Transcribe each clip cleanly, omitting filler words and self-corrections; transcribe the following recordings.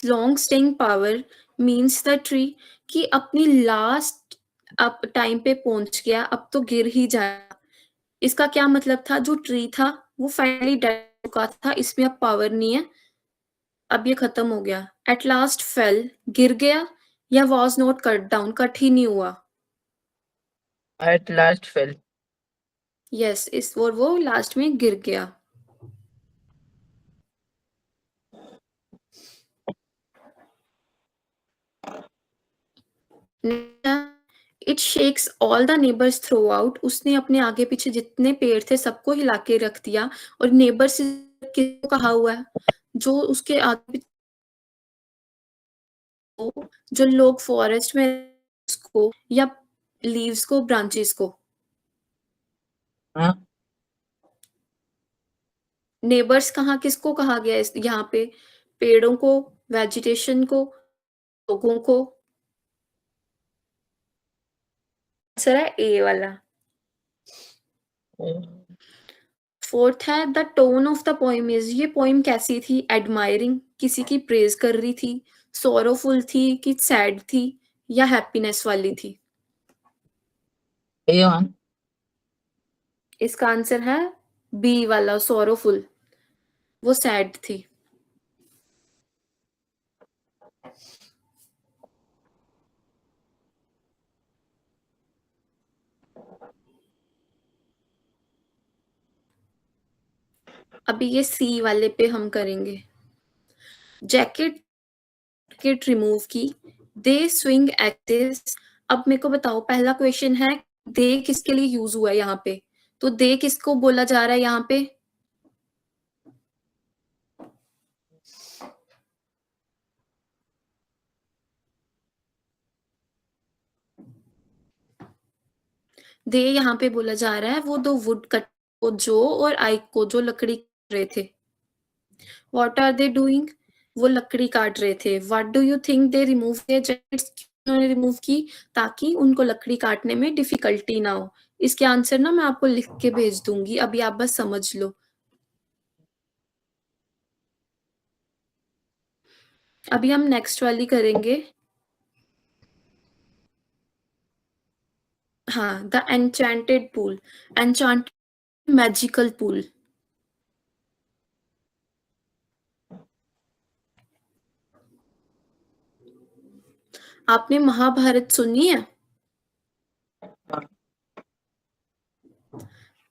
It's long staying power means the tree कि अपनी last अब टाइम पे पहुँच गया, अब तो गिर ही जाएगा। इसका क्या मतलब था जो ट्री था वो फाइनली डेड हो चुका था, इसमें अब पावर नहीं है, अब ये खत्म हो गया। एट लास्ट फेल गिर गया या was not cut down cut ही नहीं हुआ। At last fell. यस इस और वो लास्ट में गिर गया। It shakes all the neighbours through out उसने अपने आगे पीछे जितने पेड़ थे सबको हिला के रख दिया। और नेबर्स किसको कहा हुआ है? जो उसके आगे पीछे जो लोग फॉरेस्ट में उसको या लीव्स को ब्रांचेस को। हाँ, नेबर्स कहाँ किसको कहा गया है इस यहाँ पे? पेड़ों को, वेजिटेशन को, लोगों को। आंसर है ए वाला। फोर्थ है the tone of the poem is ये पोएम कैसी थी? एडमायरिंग किसी की प्रेज कर रही थी, सोरोफुल थी कि सैड थी या हैप्पीनेस वाली थी? A1. इसका आंसर है बी वाला सोरोफुल, वो सैड थी। अभी ये सी वाले पे हम करेंगे। जैकेट जैकेट रिमूव की, दे स्विंग एक्सिस। अब मेरे को बताओ पहला क्वेश्चन है दे किसके लिए यूज हुआ है यहाँ पे? तो दे किसको बोला जा रहा है यहाँ पे? दे यहाँ पे बोला जा रहा है वो दो वुड कट को जो और आइक को जो लकड़ी काट रहे थे। What are they doing? वो लकड़ी काट रहे थे। What do you think they remove their jackets? उन्होंने रिमूव की ताकि उनको लकड़ी काटने में डिफिकल्टी ना हो। इसके आंसर ना मैं आपको लिख के भेज दूंगी, अभी आप बस समझ लो। अभी हम नेक्स्ट वाली करेंगे। हाँ, the enchanted pool. Enchanted magical pool. आपने महाभारत सुनी है?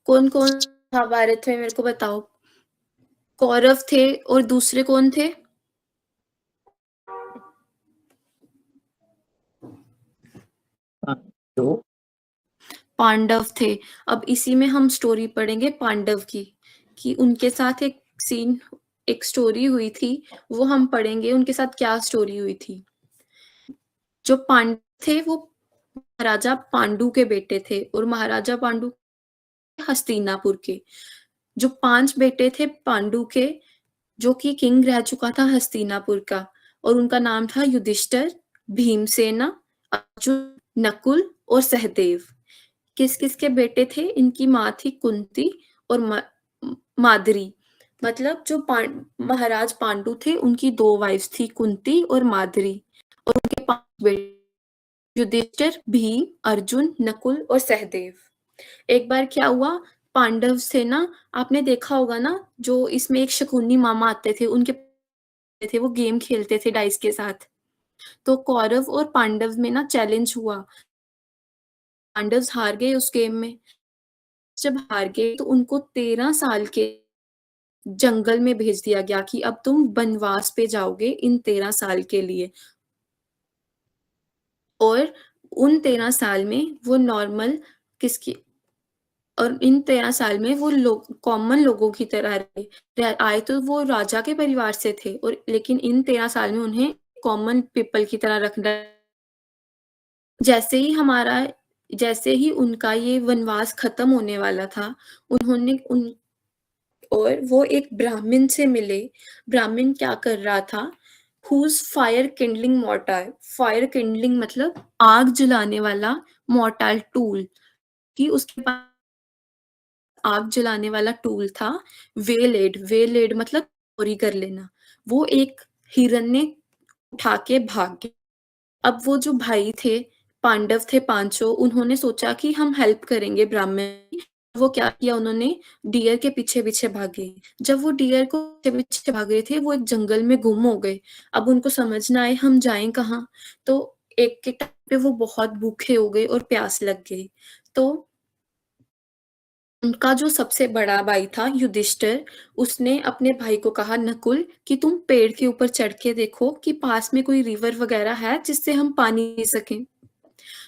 कौन कौन महाभारत में मेरे को बताओ। कौरव थे और दूसरे कौन थे? Two. पांडव थे। अब इसी में हम स्टोरी पढ़ेंगे पांडव की, कि उनके साथ एक सीन एक स्टोरी हुई थी, वो हम पढ़ेंगे उनके साथ क्या स्टोरी हुई थी। जो पांडव थे वो महाराजा पांडु के बेटे थे और महाराजा पांडु हस्तिनापुर के। जो 5 बेटे थे पांडु के, जो कि किंग रह चुका था हस्तिनापुर का, और उनका नाम था युधिष्ठिर, भीमसेना, अर्जुन, नकुल और सहदेव। किस-किस के बेटे थे? इनकी माँ थी कुंती और माद्री। मतलब जो महाराज पांडु थे उनकी 2 वाइफ्स थी कुंती और माद्री, और उनके 5 बेटे युधिष्ठिर, भीम, अर्जुन, नकुल और सहदेव। एक बार क्या हुआ, पांडव से ना, आपने देखा होगा ना जो इसमें एक शकुनी मामा आते थे, उनके थे वो गेम खेलते थे डाइस के साथ। तो कौरव और पांडव में ना चैलेंज हुआ। पांडव्स हार गए उस गेम में। जब हार गए तो उनको 13 साल के जंगल में भेज दिया गया कि अब तुम वनवास पे जाओगे इन 13 साल के लिए। और उन 13 साल में वो नॉर्मल किसकी और इन 13 साल में वो लोग कॉमन लोगों की तरह रहे। आए तो वो राजा के परिवार से थे, और लेकिन इन 13 साल में उन्हें कॉमन पीपल की तरह रखना। जैसे ही हमारा जैसे ही उनका ये वनवास खत्म होने वाला था, उन्होंने उन और वो एक ब्राह्मण से मिले। ब्राह्मण क्या कर रहा था? Whose fire kindling mortar. Fire kindling मतलब आग जलाने वाला मोर्टार टूल, कि उसके पास आग जलाने वाला टूल था। वेलेड मतलब चोरी कर लेना। वो एक हिरन ने उठा के भाग गए। अब वो जो भाई थे, पांडव थे पाँचों, उन्होंने सोचा कि हम हेल्प करेंगे ब्राह्मण की। वो क्या किया उन्होंने, डियर के पीछे-पीछे भागे। जब वो डियर को पीछे-पीछे भाग रहे थे, वो एक जंगल में गुम हो गए। अब उनको समझ ना आए हम जाएँ कहाँ? तो एक के टाइम पे वो बहुत भूखे हो गए और प्यास लग गई। तो उनका जो सबसे बड़ा भाई था युधिष्ठिर, उसने अपने भाई को कहा नकुल कि तुम पेड़ के ऊपर चढ़ के देखो कि पास में कोई रिवर वगैरह है जिससे हम पानी पी सकें।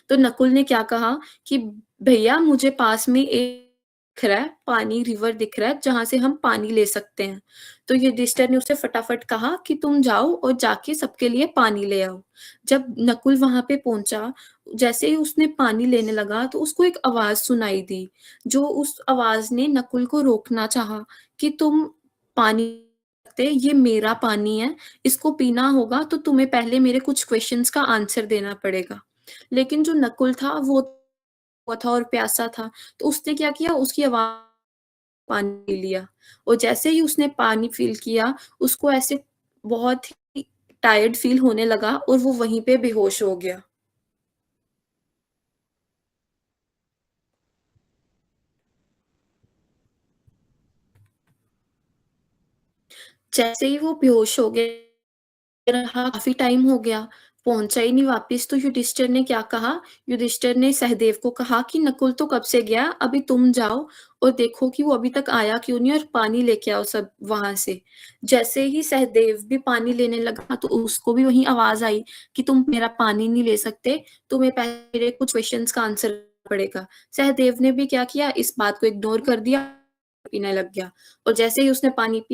तो नकुल ने क्या कहा कि भैया मुझे पास में एक दिख रहा है, पानी रिवर दिख रहा है जहाँ से हम पानी ले सकते हैं। तो युधिष्ठिर ने उसे फटाफट कहा कि तुम जाओ और जाके सबके लिए पानी ले आओ। जब नकुल वहाँ पे पहुँचा, जैसे ही उसने पानी लेने लगा तो उसको एक आवाज़ सुनाई दी, जो उस आवाज़ ने नकुल को रोकना चाहा कि तुम पानी ये मेरा पानी है, इसको पीना होगा तो तुम्हें पहले मेरे कुछ क्वेश्चन्स का आंसर देना पड़ेगा। लेकिन जो नकुल था वो हुआ था और प्यासा था, तो उसने क्या किया उसकी पानी पी लिया और जैसे ही उसने पानी फ़ील किया, उसको ऐसे बहुत ही टायर्ड फ़ील होने लगा और वो वहीं पे बेहोश हो गया। जैसे ही वो बेहोश हो गया रहा, काफ़ी टाइम हो गया, पहुँचा ही नहीं वापिस, तो युधिष्ठिर ने क्या कहा, युधिष्ठिर ने सहदेव को कहा कि नकुल तो कब से गया, अभी तुम जाओ और देखो कि वो अभी तक आया क्यों नहीं और पानी लेके आओ सब वहाँ से। जैसे ही सहदेव भी पानी लेने लगा, तो उसको भी वही आवाज़ आई कि तुम मेरा पानी नहीं ले सकते, तुम्हें पहले मेरे कुछ क्वेश्चन्स का आंसर पड़ेगा। सहदेव ने भी क्या किया, इस बात को इग्नोर कर दिया, पीने लग गया और जैसे ही उसने पानी पिया